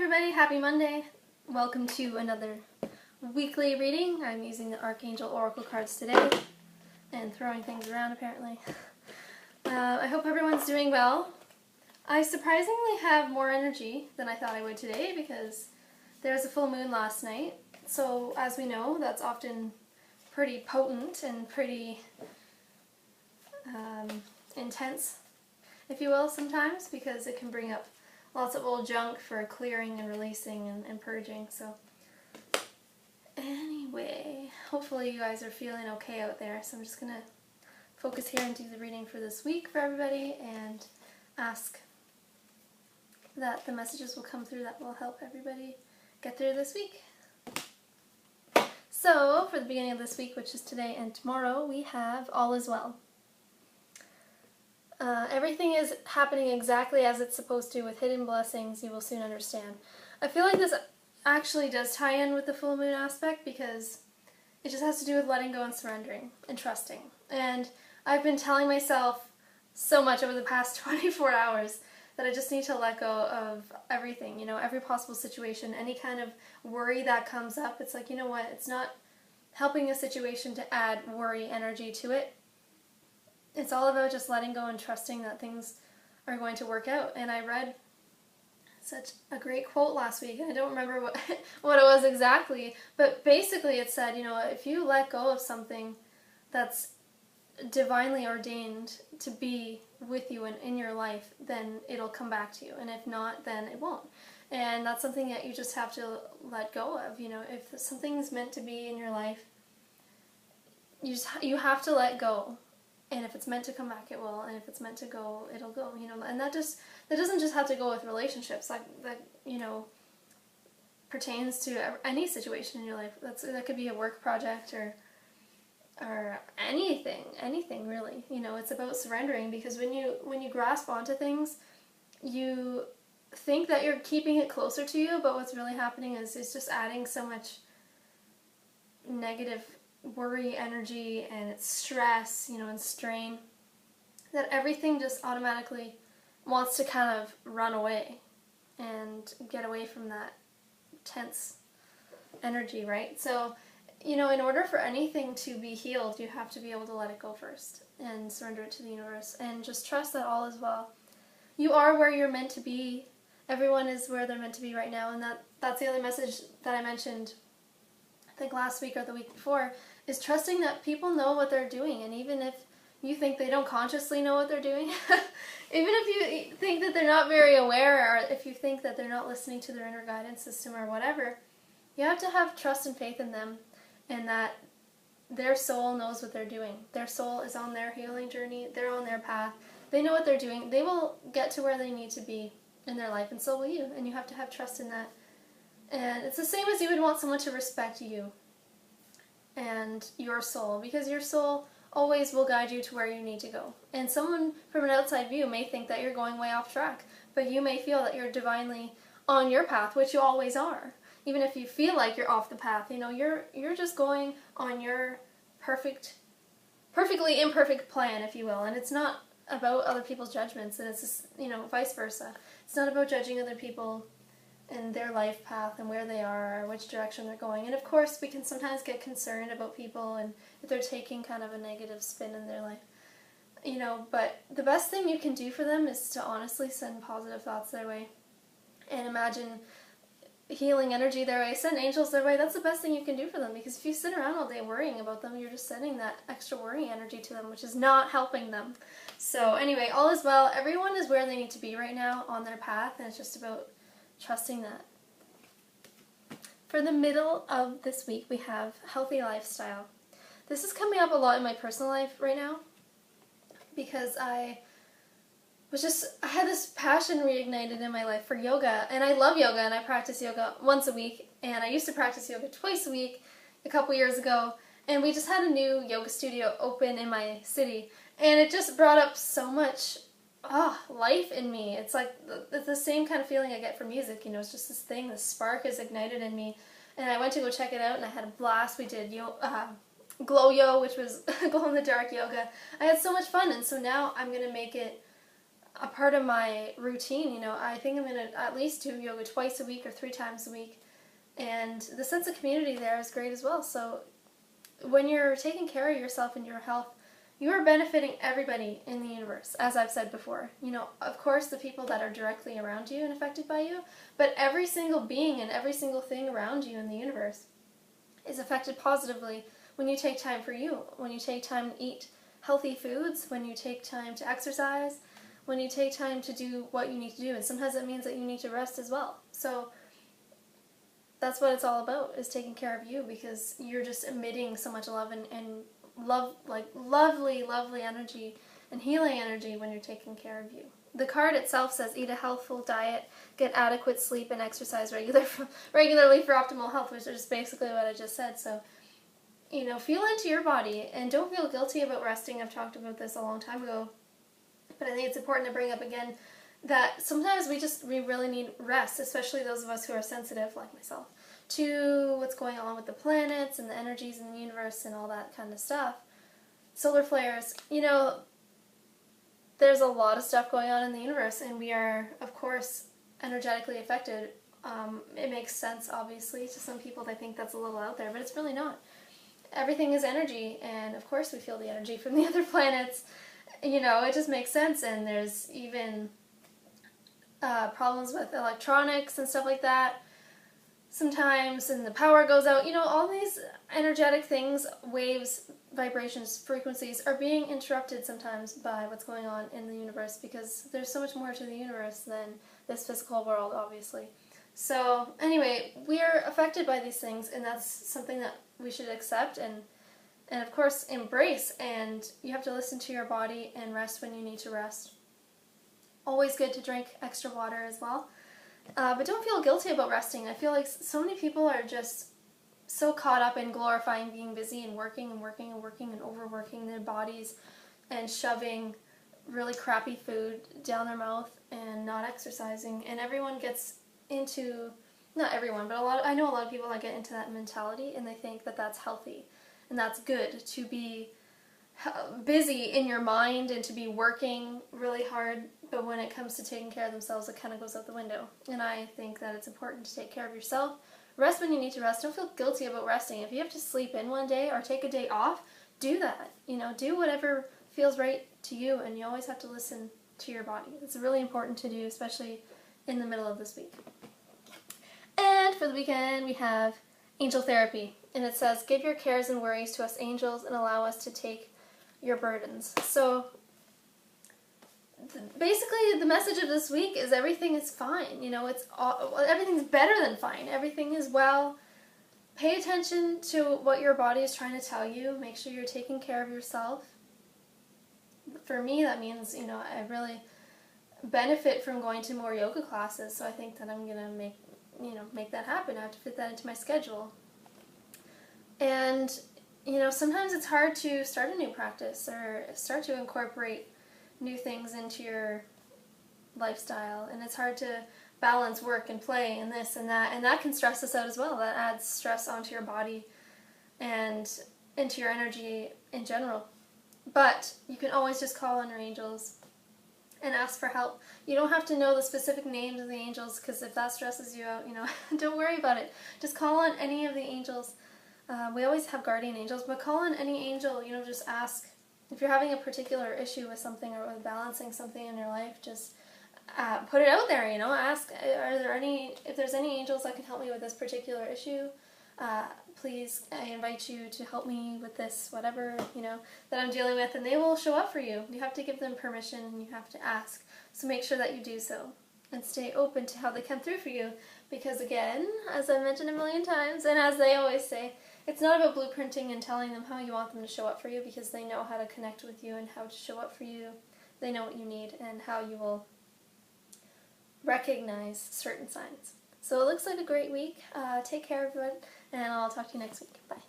everybody, happy Monday. Welcome to another weekly reading. I'm using the Archangel Oracle cards today and throwing things around apparently. I hope everyone's doing well. I surprisingly have more energy than I thought I would today because there was a full moon last night. So as we know, that's often pretty potent and pretty intense, if you will, sometimes, because it can bring up lots of old junk for clearing and releasing and purging. So anyway, hopefully you guys are feeling okay out there. So I'm just going to focus here and do the reading for this week for everybody and ask that the messages will come through that will help everybody get through this week. So for the beginning of this week, which is today and tomorrow, we have all is well. Everything is happening exactly as it's supposed to with hidden blessings, you will soon understand. I feel like this actually does tie in with the full moon aspect because it just has to do with letting go and surrendering and trusting. And I've been telling myself so much over the past 24 hours that I just need to let go of everything, you know, every possible situation, any kind of worry that comes up. It's like, you know what, it's not helping a situation to add worry energy to it. It's all about just letting go and trusting that things are going to work out. And I read such a great quote last week, and I don't remember what it was exactly, but basically it said, you know, if you let go of something that's divinely ordained to be with you and in your life, then it'll come back to you, and if not, then it won't. And that's something that you just have to let go of. You know, if something's meant to be in your life, you have to let go. And if it's meant to come back, it will. And if it's meant to go, it'll go. You know, and that doesn't just have to go with relationships. That you know, pertains to any situation in your life. That could be a work project or anything really. You know, it's about surrendering, because when you grasp onto things, you think that you're keeping it closer to you, but what's really happening is it's just adding so much negative worry energy and it's stress, you know, and strain, that everything just automatically wants to kind of run away and get away from that tense energy, right? So, you know, in order for anything to be healed, you have to be able to let it go first and surrender it to the universe and just trust that all is well. You are where you're meant to be. Everyone is where they're meant to be right now, and that's the other message that I mentioned, I think last week or the week before, is trusting that people know what they're doing. And even if you think they don't consciously know what they're doing, even if you think that they're not very aware, or if you think that they're not listening to their inner guidance system or whatever, you have to have trust and faith in them, and that their soul knows what they're doing. Their soul is on their healing journey. They're on their path. They know what they're doing. They will get to where they need to be in their life, and so will you. And you have to have trust in that. And it's the same as you would want someone to respect you and your soul, because your soul always will guide you to where you need to go. And someone from an outside view may think that you're going way off track, but you may feel that you're divinely on your path, which you always are. Even if you feel like you're off the path, you know, you're just going on your perfectly imperfect plan, if you will. And it's not about other people's judgments, and it's just, you know, vice versa. It's not about judging other people and their life path and where they are or which direction they're going. And of course we can sometimes get concerned about people and if they're taking kind of a negative spin in their life, you know, but the best thing you can do for them is to honestly send positive thoughts their way and imagine healing energy their way, send angels their way. That's the best thing you can do for them, because if you sit around all day worrying about them, you're just sending that extra worry energy to them, which is not helping them. So anyway, all is well. Everyone is where they need to be right now on their path, and it's just about trusting that. For the middle of this week, we have healthy lifestyle. This is coming up a lot in my personal life right now because I had this passion reignited in my life for yoga, and I love yoga, and I practice yoga once a week, and I used to practice yoga twice a week a couple years ago, and we just had a new yoga studio open in my city, and it just brought up so much life in me. It's like the same kind of feeling I get from music, you know, it's just this thing, this spark is ignited in me, and I went to go check it out, and I had a blast. We did glow yo, which was glow in the dark yoga. I had so much fun, and so now I'm going to make it a part of my routine. You know, I think I'm going to at least do yoga twice a week or 3 times a week. And the sense of community there is great as well. So when you're taking care of yourself and your health, you are benefiting everybody in the universe, as I've said before. You know, of course, the people that are directly around you and affected by you, but every single being and every single thing around you in the universe is affected positively when you take time for you, when you take time to eat healthy foods, when you take time to exercise, when you take time to do what you need to do. And sometimes it means that you need to rest as well. So that's what it's all about, is taking care of you, because you're just emitting so much love and love, like lovely, lovely energy and healing energy when you're taking care of you. The card itself says eat a healthful diet, get adequate sleep, and exercise regularly for optimal health, which is basically what I just said. So, you know, feel into your body and don't feel guilty about resting. I've talked about this a long time ago, but I think it's important to bring up again that sometimes we really need rest, especially those of us who are sensitive, like myself, to what's going on with the planets and the energies in the universe and all that kind of stuff. Solar flares, you know, there's a lot of stuff going on in the universe, and we are, of course, energetically affected. It makes sense, obviously, to some people. They think that's a little out there, but it's really not. Everything is energy, and of course we feel the energy from the other planets. You know, it just makes sense, and there's even problems with electronics and stuff like that sometimes, and the power goes out. You know, all these energetic things, waves, vibrations, frequencies, are being interrupted sometimes by what's going on in the universe, because there's so much more to the universe than this physical world, obviously. So anyway, we're affected by these things, and that's something that we should accept and of course embrace. And you have to listen to your body and rest when you need to rest. Always good to drink extra water as well. But don't feel guilty about resting. I feel like so many people are just so caught up in glorifying being busy and working and working and working and overworking their bodies and shoving really crappy food down their mouth and not exercising. And everyone gets into, not everyone, but I know a lot of people that get into that mentality, and they think that that's healthy and that's good to be busy in your mind and to be working really hard, but when it comes to taking care of themselves, it kind of goes out the window. And I think that it's important to take care of yourself. Rest when you need to rest. Don't feel guilty about resting. If you have to sleep in one day or take a day off, do that. You know, do whatever feels right to you, and you always have to listen to your body. It's really important to do, especially in the middle of this week. And for the weekend, we have angel therapy, and it says, give your cares and worries to us angels and allow us to take your burdens. So basically the message of this week is everything is fine. You know, everything's better than fine. Everything is well. Pay attention to what your body is trying to tell you. Make sure you're taking care of yourself. For me, that means, you know, I really benefit from going to more yoga classes, so I think that I'm gonna make that happen. I have to fit that into my schedule. And you know, sometimes it's hard to start a new practice or start to incorporate new things into your lifestyle, and it's hard to balance work and play and this and that can stress us out as well. That adds stress onto your body and into your energy in general. But you can always just call on your angels and ask for help. You don't have to know the specific names of the angels, because if that stresses you out, you know, don't worry about it. Just call on any of the angels. We always have guardian angels, but call on any angel. You know, just ask. If you're having a particular issue with something or with balancing something in your life, just put it out there, you know. Ask, if there's any angels that can help me with this particular issue, please, I invite you to help me with this, whatever, you know, that I'm dealing with, and they will show up for you. You have to give them permission, and you have to ask. So make sure that you do so, and stay open to how they come through for you, because again, as I've mentioned a million times, and as they always say, it's not about blueprinting and telling them how you want them to show up for you, because they know how to connect with you and how to show up for you. They know what you need and how you will recognize certain signs. So it looks like a great week. Take care, everyone, and I'll talk to you next week. Bye.